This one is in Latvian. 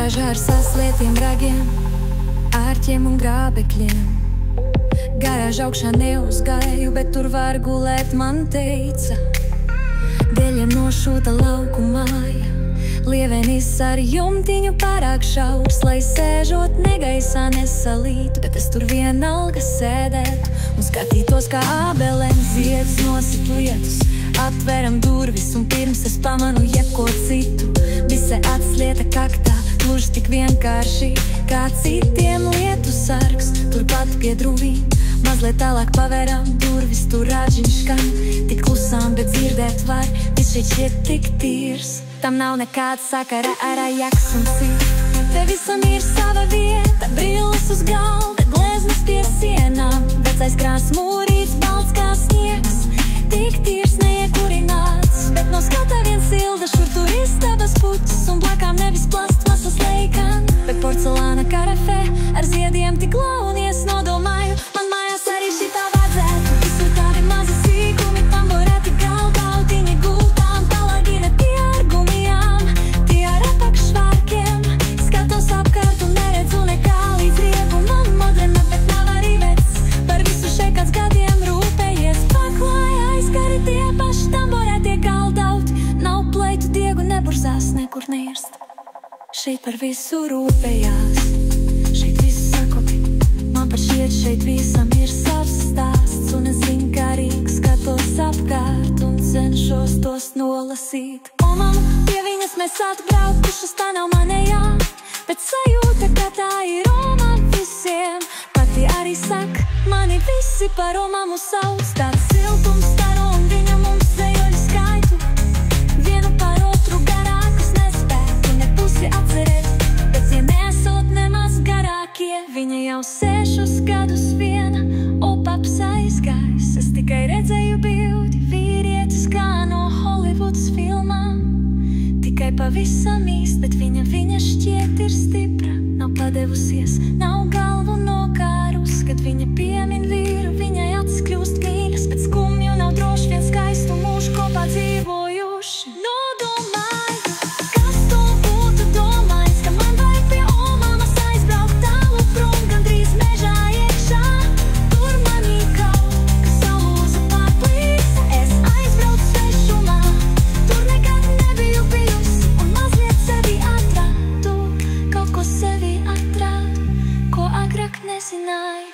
Gāža ar saslietiem ragiem, ārķiem un grābekļiem. Garāža augšā neuzgāju, bet tur var gulēt, man teica. Dēļiem nošūta lauku māja, lievenis ar jumtiņu pārāk šaurs, lai sēžot negaisā nesalītu, bet es tur vienalga sēdētu un skatītos, kā ābelēm ziedus nosit lietus. Atveram durvis un pirms es pamanu jebko citu, visa atslieta kaktā, gluži tik vienkārši kā citiem lietu sargs. Turpat pie durvīm, mazliet tālāk paveram durvis, tur rāģiņš skan, tik klusām, bet dzirdēt var, viss šeit šķiet tik tīrs. Tam nav nekāda sakara ar ajaks un cīr. Te visam ir sava vieta, brilles uz galda, gleznas pie sienām, vecais krāns mūrīts, balts kā sniegs, tik tīrs neiekurināts, bet no skata vien silda, šur tur istabas puķis un blakām nevis plastmasas leikan, bet porcelāna karafē ar ziediem tik launies. Nodomāju, man mājās arī šitā vajadzētu, visur tādi mazi sīkumi, tamborēti galdautiņi gultām, palagina tie ar gumijām, tie ar apakšvārkiem. Skatos apkārt un neredzu nekā līdz riebumam, modrena, bet nav arī vecs, par visu šeit kāds gadiem rūpējies. Paklāja aizkari tie paši tamborētie galdauti, nav pleitu diegu neburzās, nekur neirst. Šeit par visu rūpējās, šeit viss sakopi, man par šeit visam ir savs stāsts, un es zinu, kā rīks skatos apkārt un cenšos tos nolasīt. O, mama, pie viņas mēs atbraukušas, tā nav manējā, bet sajūta, ka tā ir Roma visiem. Pati arī saka, mani visi par Romamu sauc, tāds siltums staro un viņa mums zejoļu skaitu, vienu par otru garākus nespētu ne pusi atcerēt, bet tie nesot nemaz garākie. Viņa jau 6 gadus viena, o paps aizgājis, es tikai redzēju bildi, vīrietis kā no Hollywoods filmām, tikai pavisam īst, bet viņa šķiet ir stipra, nav padevusies, nav galvu nokārus, kad viņa piemin vīru, viņai acis kļūst mīļas, bet skumju nav droši vien skaistu mūžu kopā dzīvojuši. Nodomāju, kas tu būtu domājis, ka man vajag pie omamas aizbraukt tālu prom, gandrīz mežā iekšā, tur manī kaut kas salūza pārplīsa, es aizbraucu svešumā, tur nekad nebiju bijusi, un mazliet sevi atrādu, kaut ko sevi atrādu, ko agrāk nezināju.